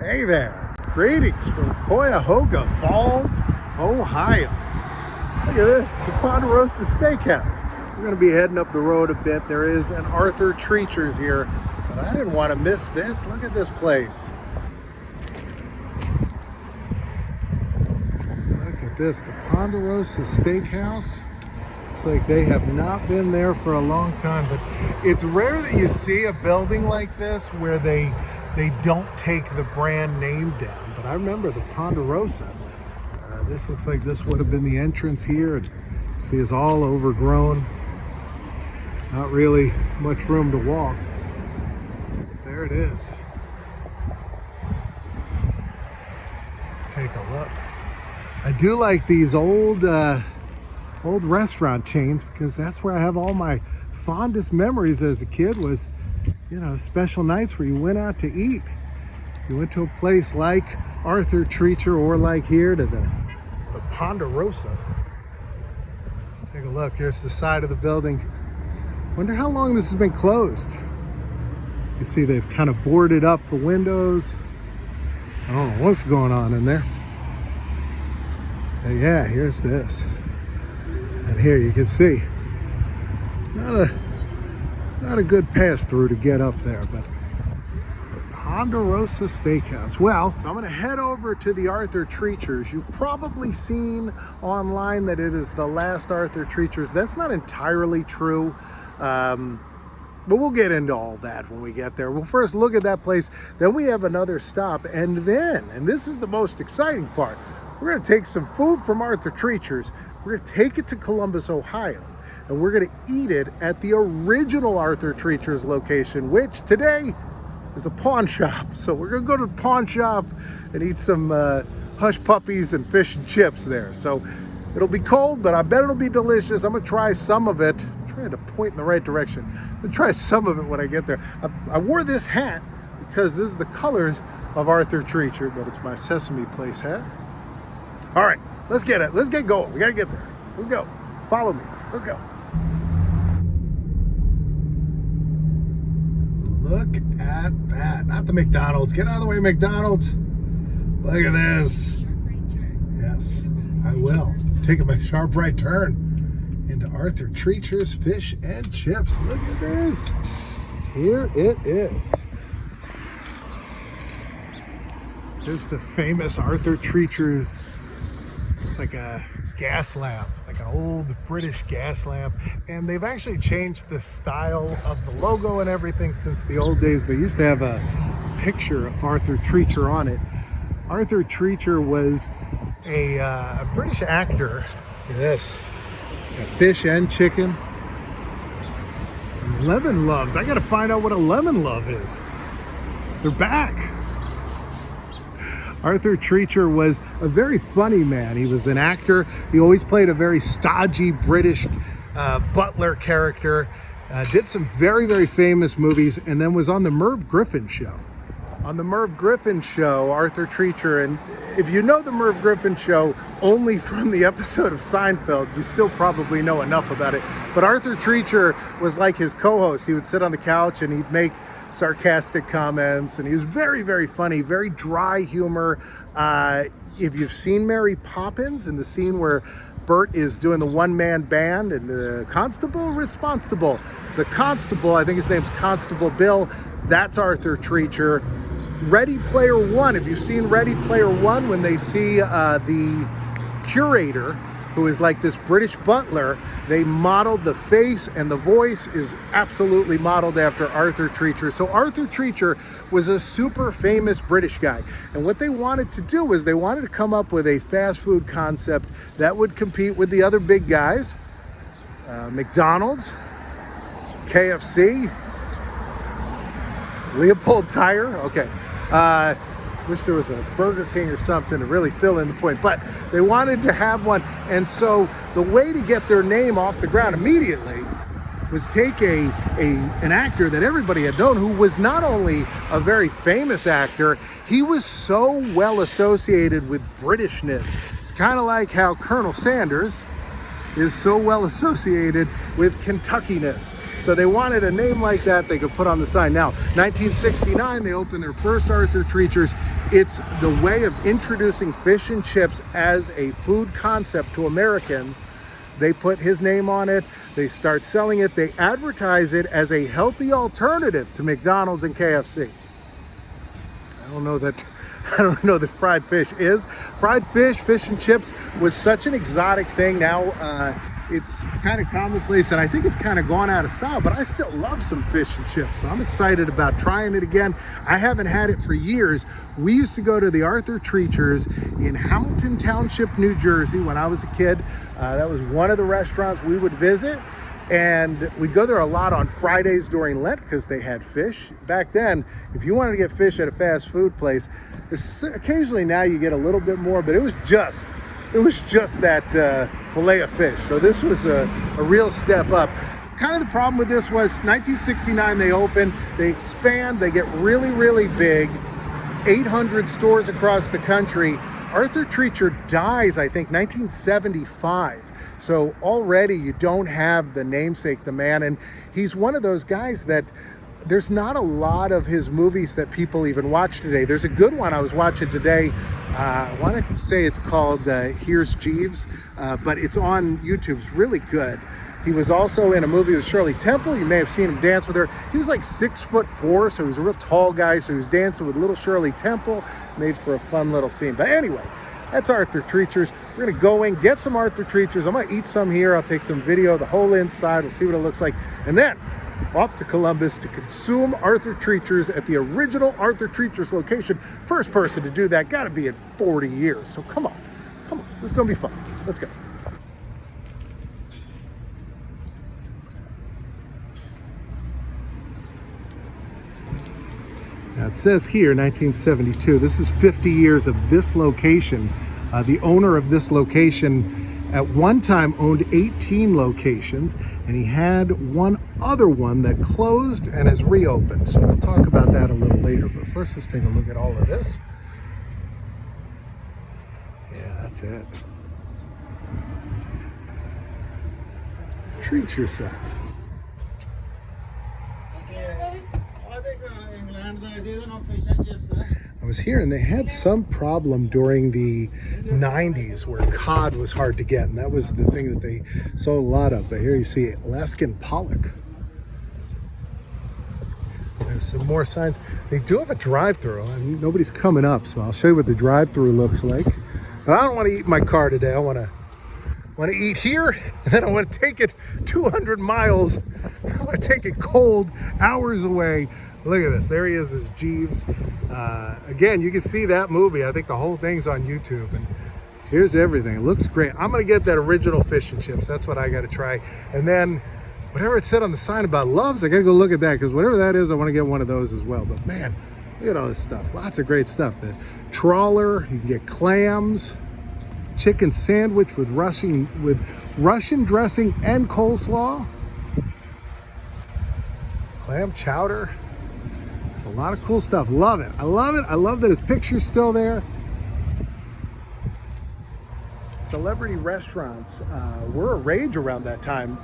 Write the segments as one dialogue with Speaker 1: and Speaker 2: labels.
Speaker 1: Hey there, greetings from Cuyahoga Falls, Ohio. Look at this, it's a Ponderosa Steakhouse. We're going to be heading up the road a bit. There is an Arthur Treacher's here, but I didn't want to miss this. Look at this place. Look at this, the Ponderosa Steakhouse. Looks like they have not been there for a long time, but it's rare that you see a building like this where they don't take the brand name down. But I remember the Ponderosa. This looks like this would have been the entrance here. And see, it's all overgrown. Not really much room to walk. But there it is. Let's take a look. I do like these old restaurant chains because that's where I have all my fondest memories as a kid was, you know, special nights where you went out to eat. You went to a place like Arthur Treacher or like here to the Ponderosa. Let's take a look. Here's the side of the building. Wonder how long this has been closed. You see they've kind of boarded up the windows. I don't know what's going on in there. But yeah, here's this. And here you can see not a good pass through to get up there, but the Ponderosa Steakhouse. Well, I'm going to head over to the Arthur Treacher's. You've probably seen online that it is the last Arthur Treacher's. That's not entirely true, but we'll get into all that when we get there. We'll first look at that place, then we have another stop, and this is the most exciting part, we're going to take some food from Arthur Treacher's. We're going to take it to Columbus, Ohio, and we're going to eat it at the original Arthur Treacher's location, which today is a pawn shop. So we're going to go to the pawn shop and eat some hush puppies and fish and chips there. So it'll be cold, but I bet it'll be delicious. I'm going to try some of it. I'm trying to point in the right direction. I'm going to try some of it when I get there. I wore this hat because this is the colors of Arthur Treacher, but it's my Sesame Place hat. All right, let's get it. Let's get going. We got to get there. Let's go. Follow me. Let's go. Look at that. Not the McDonald's. Get out of the way, McDonald's. Look at this. Yes, I will. Taking a sharp right turn into Arthur Treacher's Fish and Chips. Look at this. Here it is. This is the famous Arthur Treacher's. It's like a gas lamp, like an old British gas lamp. And they've actually changed the style of the logo and everything since the old days. They used to have a picture of Arthur Treacher on it. Arthur Treacher was a British actor. Look at this. Got fish and chicken. And lemon loves. I gotta find out what a lemon love is. They're back. Arthur Treacher was a very funny man. He was an actor. He always played a very stodgy British butler character. Did some very, very famous movies, and then was on the Merv Griffin show. On the Merv Griffin show, Arthur Treacher, and if you know the Merv Griffin show only from the episode of Seinfeld, you still probably know enough about it. But Arthur Treacher was like his co-host. He would sit on the couch and he'd make sarcastic comments, and he was very, very funny, very dry humor. If you've seen Mary Poppins, in the scene where Bert is doing the one-man band and the constable, the constable, I think his name's Constable Bill, that's Arthur Treacher. Ready Player One, if you've seen Ready Player One, when they see the curator, who is like this British butler, they modeled the face, and the voice is absolutely modeled after Arthur Treacher. So Arthur Treacher was a super famous British guy. And what they wanted to do was they wanted to come up with a fast food concept that would compete with the other big guys. McDonald's, KFC, Leopold Tire. Okay. Wish there was a Burger King or something to really fill in the point, but they wanted to have one. And so the way to get their name off the ground immediately was take an actor that everybody had known, who was not only a very famous actor, he was so well associated with Britishness. It's kind of like how Colonel Sanders is so well associated with Kentuckiness. So they wanted a name like that they could put on the sign. Now, 1969, they opened their first Arthur Treacher's it's the way of introducing fish and chips as a food concept to Americans. They put his name on it, they start selling it, they advertise it as a healthy alternative to McDonald's and KFC. I don't know that fried fish is. Fried fish and chips was such an exotic thing. Now it's kind of commonplace, and I think it's kind of gone out of style, but I still love some fish and chips. So I'm excited about trying it again. I haven't had it for years. We used to go to the Arthur Treachers in Hamilton Township, New Jersey when I was a kid. That was one of the restaurants we would visit. And we'd go there a lot on Fridays during Lent because they had fish. Back then, if you wanted to get fish at a fast food place, occasionally now you get a little bit more, but it was just that fillet of fish. So this was a real step up. Kind of the problem with this was 1969 they opened, they expand, they get really, really big, 800 stores across the country. Arthur Treacher dies, I think, 1975. So already you don't have the namesake, the man, and he's one of those guys that there's not a lot of his movies that people even watch today. There's a good one I was watching today. I want to say it's called Here's Jeeves, but it's on YouTube. It's really good. He was also in a movie with Shirley Temple. You may have seen him dance with her. He was like 6'4", so he was a real tall guy. So he was dancing with little Shirley Temple. Made for a fun little scene. But anyway, that's Arthur Treacher's. We're gonna go in, get some Arthur Treacher's. I'm gonna eat some here. I'll take some video of the whole inside. We'll see what it looks like. And then off to Columbus to consume Arthur Treacher's at the original Arthur Treacher's location. First person to do that, gotta be in 40 years. So come on, this is gonna be fun. Let's go. Now it says here 1972. This is 50 years of this location. The owner of this location at one time owned 18 locations, and he had one other one that closed and has reopened. So we'll talk about that a little later. But first, let's take a look at all of this. Yeah, that's it. Treat yourself. I was here and they had some problem during the 90s where cod was hard to get, and that was the thing that they sold a lot of. But here you see Alaskan pollock. There's some more signs. They do have a drive-through. I mean, nobody's coming up, so I'll show you what the drive-through looks like. But I don't want to eat in my car today. I want to eat here, and then I want to take it 200 miles. I want to take it cold, hours away. Look at this. There he is Jeeves. Again, you can see that movie. I think the whole thing's on YouTube. And here's everything. It looks great. I'm going to get that original fish and chips. That's what I got to try. And then whatever it said on the sign about Loves, I got to go look at that, because whatever that is, I want to get one of those as well. But man, look at all this stuff. Lots of great stuff. The trawler, you can get clams, chicken sandwich with Russian dressing and coleslaw, clam chowder. It's a lot of cool stuff. Love it. I love it. I love that his picture's still there. Celebrity restaurants were a rage around that time.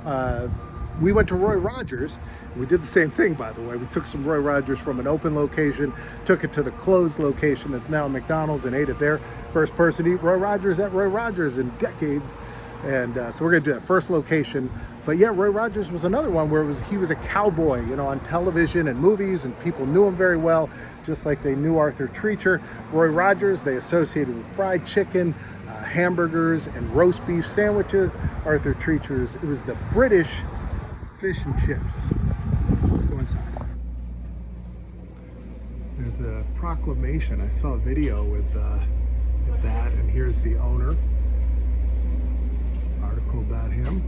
Speaker 1: We went to Roy Rogers. We did the same thing, by the way. We took some Roy Rogers from an open location, took it to the closed location that's now McDonald's, and ate it there. First person to eat Roy Rogers at Roy Rogers in decades. And so we're gonna do that first location. But yeah, Roy Rogers was another one where he was a cowboy, you know, on television and movies, and people knew him very well, just like they knew Arthur Treacher. Roy Rogers, they associated with fried chicken, hamburgers, and roast beef sandwiches. Arthur Treacher's, it was the British fish and chips. Let's go inside. There's a proclamation. I saw a video with that, and here's the owner. Article about him.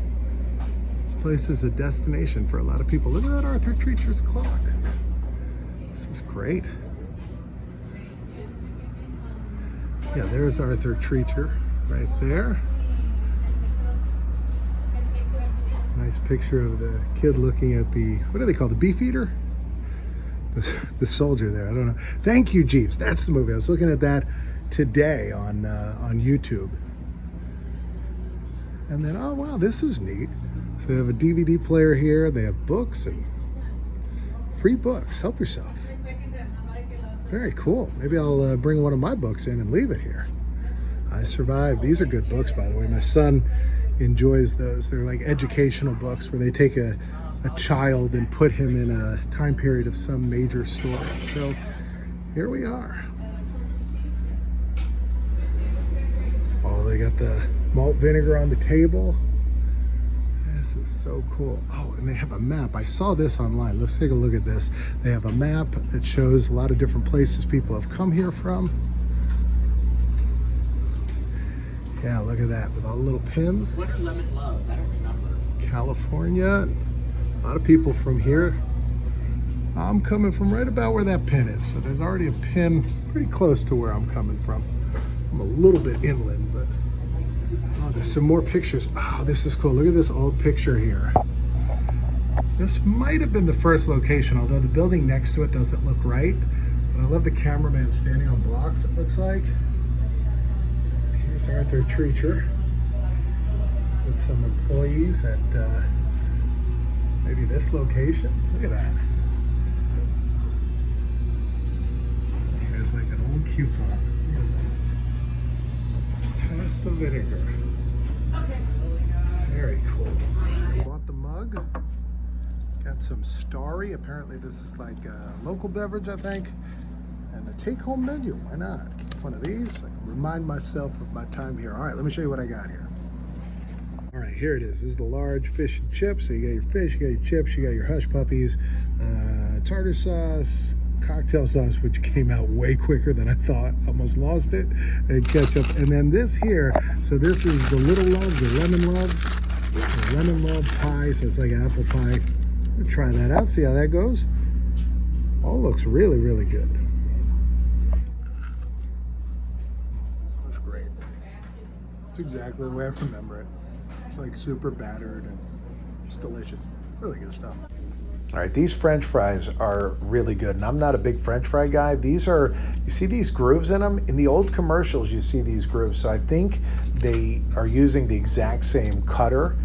Speaker 1: This place is a destination for a lot of people. Look at that Arthur Treacher's clock. This is great. Yeah, there's Arthur Treacher right there. Nice picture of the kid looking at the, what do they call, the beef eater? The soldier there, I don't know. Thank you, Jeeves. That's the movie. I was looking at that today on YouTube. And then, oh wow, this is neat. So they have a DVD player here. They have books and free books. Help yourself. Very cool. Maybe I'll bring one of my books in and leave it here. I Survived. These are good books, by the way. My son enjoys those. They're like educational books where they take a child and put him in a time period of some major story. So here we are. Oh, they got the malt vinegar on the table. This is so cool. Oh, and they have a map. I saw this online. Let's take a look at this. They have a map that shows a lot of different places people have come here from. Yeah, look at that with all the little pins.
Speaker 2: What are lemon loves? I don't remember.
Speaker 1: California. A lot of people from here. I'm coming from right about where that pin is. So there's already a pin pretty close to where I'm coming from. I'm a little bit inland, but oh, there's some more pictures. Oh, this is cool. Look at this old picture here. This might have been the first location, although the building next to it doesn't look right. But I love the cameraman standing on blocks, it looks like. Here's Arthur Treacher with some employees at maybe this location. Look at that. Here's like an old coupon. Pass the vinegar. Very cool. Bought the mug. Got some Starry. Apparently this is like a local beverage, I think. And a take-home menu. Why not? Keep one of these. I can remind myself of my time here. All right, let me show you what I got here. All right, here it is. This is the large fish and chips. So you got your fish, you got your chips, you got your hush puppies, tartar sauce, cocktail sauce, which came out way quicker than I thought. Almost lost it. And ketchup. And then this here, so this is the little loves, the lemon loves. The lemon love pie, so it's like apple pie. Let's try that out, see how that goes. All looks really, really good. Looks great. It's exactly the way I remember it. It's like super battered and it's delicious. Really good stuff. All right, these French fries are really good, and I'm not a big French fry guy. These are, you see these grooves in them? In the old commercials, you see these grooves, so I think they are using the exact same cutter.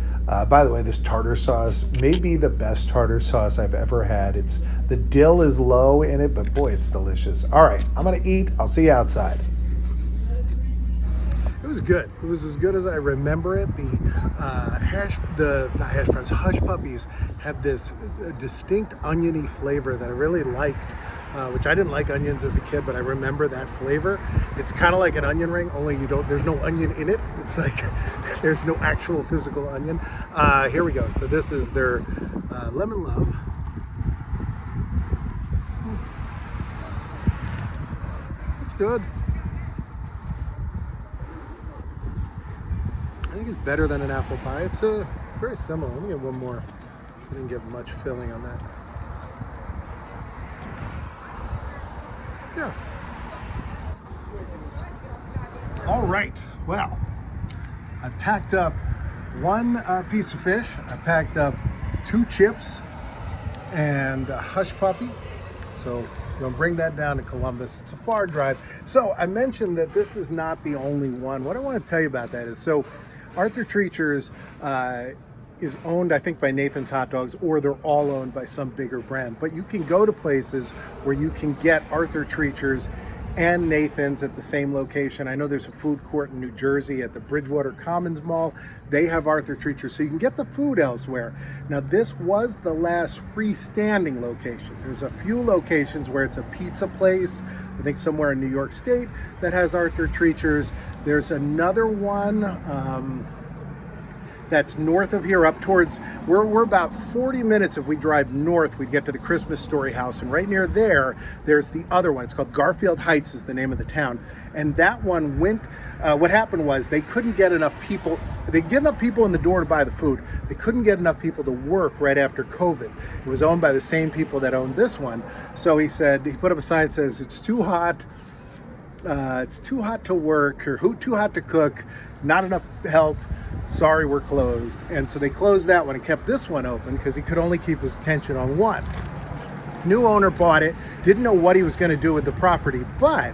Speaker 1: By the way, this tartar sauce may be the best tartar sauce I've ever had. The dill is low in it, but boy, it's delicious. All right, I'm gonna eat. I'll see you outside. It was good. It was as good as I remember it. The hush puppies have this distinct oniony flavor that I really liked, which I didn't like onions as a kid, but I remember that flavor. It's kind of like an onion ring, only there's no onion in it. It's like there's no actual physical onion. Here we go. So this is their lemon love. It's good. I think it's better than an apple pie. It's very similar. Let me get one more. So I didn't get much filling on that. Yeah. All right. Well, I packed up one piece of fish. I packed up 2 chips and a hush puppy. So I'm gonna bring that down to Columbus. It's a far drive. So I mentioned that this is not the only one. What I want to tell you about that is, so Arthur Treacher's is owned, I think, by Nathan's Hot Dogs, or they're all owned by some bigger brand. But you can go to places where you can get Arthur Treacher's and Nathan's at the same location. I know there's a food court in New Jersey at the Bridgewater Commons Mall. They have Arthur Treacher, so you can get the food elsewhere. Now, this was the last freestanding location. There's a few locations where it's a pizza place, I think somewhere in New York State, that has Arthur Treacher's. There's another one that's north of here, up towards, we're about 40 minutes if we drive north, we'd get to the Christmas Story House, and right near there, there's the other one. It's called Garfield Heights is the name of the town, and that one went, what happened was they couldn't get enough people, they get enough people in the door to buy the food, they couldn't get enough people to work right after COVID. It was owned by the same people that owned this one, so he said, he put up a sign that says, it's too hot to work, or too hot to cook, not enough help, sorry, we're closed. And so they closed that one and kept this one open because he could only keep his attention on one. New owner bought it, didn't know what he was going to do with the property, but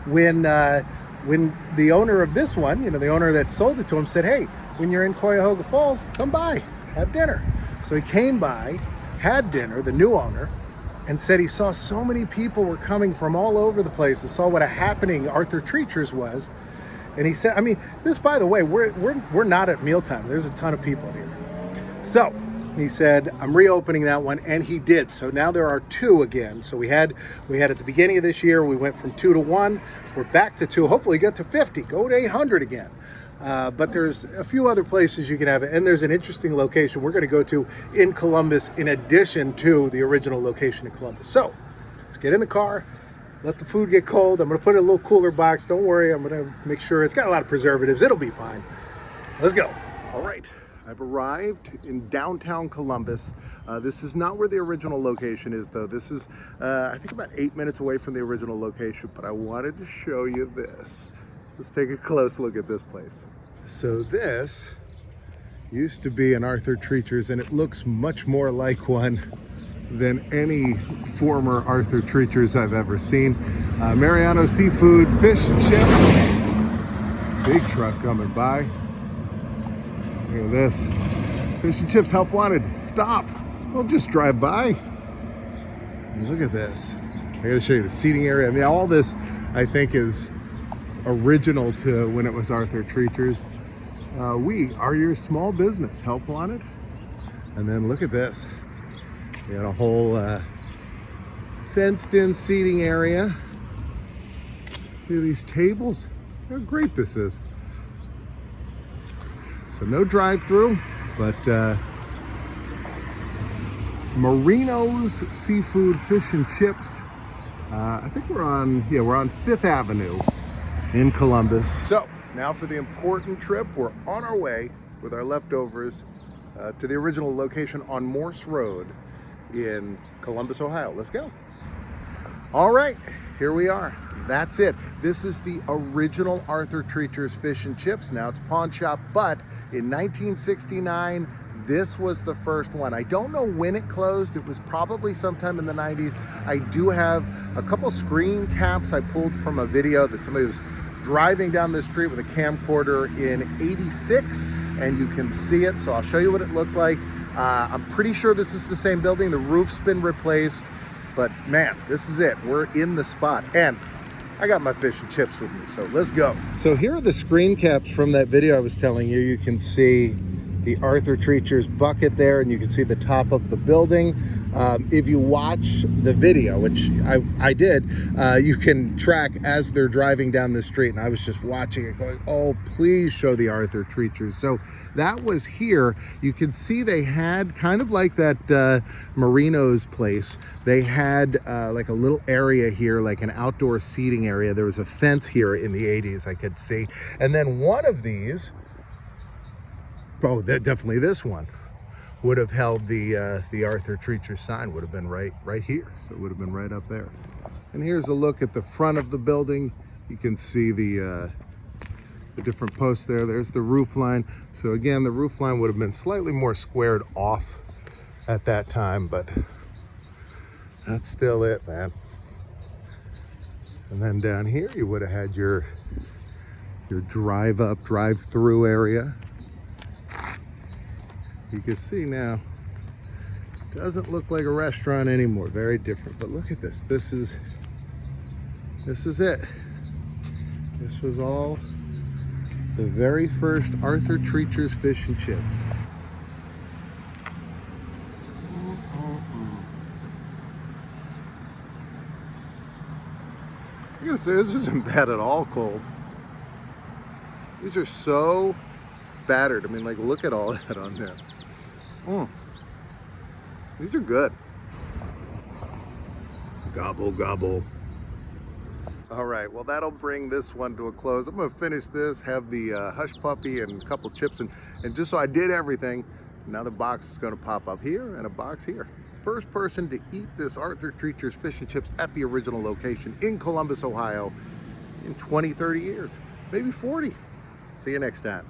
Speaker 1: when the owner of this one, you know, the owner that sold it to him, said, hey, when you're in Cuyahoga Falls, come by, have dinner. So he came by, had dinner, the new owner, and said he saw so many people were coming from all over the place and saw what a happening Arthur Treacher's was. And he said, I mean, this, by the way, we're not at mealtime. There's a ton of people here. So he said, I'm reopening that one, and he did. So now there are 2 again. So we had at the beginning of this year, we went from 2 to 1. We're back to 2. Hopefully get to 50, go to 800 again. But there's a few other places you can have it, and there's an interesting location we're going to go to in Columbus in addition to the original location in Columbus. So let's get in the car, let the food get cold. I'm going to put it in a little cooler box. Don't worry, I'm going to make sure it's got a lot of preservatives. It'll be fine. Let's go. All right. I've arrived in downtown Columbus. This is not where the original location is, though. This is, I think, about 8 minutes away from the original location, but I wanted to show you this. Let's take a close look at this place. So this used to be an Arthur Treacher's, and it looks much more like one than any former Arthur Treacher's I've ever seen. Mariano Seafood, fish and chips. Big truck coming by. Look at this. Fish and chips, help wanted. Stop. Don't just drive by. And look at this. I gotta show you the seating area. I mean, all this, I think, is original to when it was Arthur Treacher's. We are your small business. Help wanted. And then look at this. We got a whole fenced-in seating area. Look at these tables. How great this is. So no drive-through, but Marino's Seafood, Fish and Chips. I think we're on 5th Avenue in Columbus. So now for the important trip, we're on our way with our leftovers to the original location on Morse Road in Columbus, Ohio. Let's go. All right, here we are. That's it. This is the original Arthur Treacher's Fish and Chips. Now it's a pawn shop, but in 1969, this was the first one. I don't know when it closed. It was probably sometime in the 90s. I do have a couple screen caps I pulled from a video that somebody was driving down the street with a camcorder in '86, and you can see it. So I'll show you what it looked like. I'm pretty sure this is the same building. The roof's been replaced, but man, this is it. We're in the spot, and I got my fish and chips with me, so let's go. So here are the screen caps from that video I was telling you. You can see the Arthur Treacher's bucket there, and you can see the top of the building. If you watch the video, which I did, you can track as they're driving down the street, and I was just watching it going, oh, please show the Arthur Treacher's. So that was here. You can see they had, kind of like that Marino's place, they had like a little area here, like an outdoor seating area. There was a fence here in the 80s I could see. And then one of these, oh, definitely this one, would have held the Arthur Treacher sign. Would have been right here. So it would have been right up there. And here's a look at the front of the building. You can see the different posts there. There's the roof line. So again, the roof line would have been slightly more squared off at that time, but that's still it, man. And then down here, you would have had your drive-through area. You can see now, it doesn't look like a restaurant anymore. Very different. But look at this. This is it. This was all the very first Arthur Treacher's Fish and Chips. I gotta say, this isn't bad at all cold. These are so battered. I mean, like, look at all that on there. These are good. Gobble, gobble. All right, well, that'll bring this one to a close. I'm gonna finish this, have the hush puppy and a couple chips, and just so I did everything, now the box is gonna pop up here and a box here. First person to eat this Arthur Treacher's Fish and Chips at the original location in Columbus, Ohio in 20, 30 years, maybe 40. See you next time.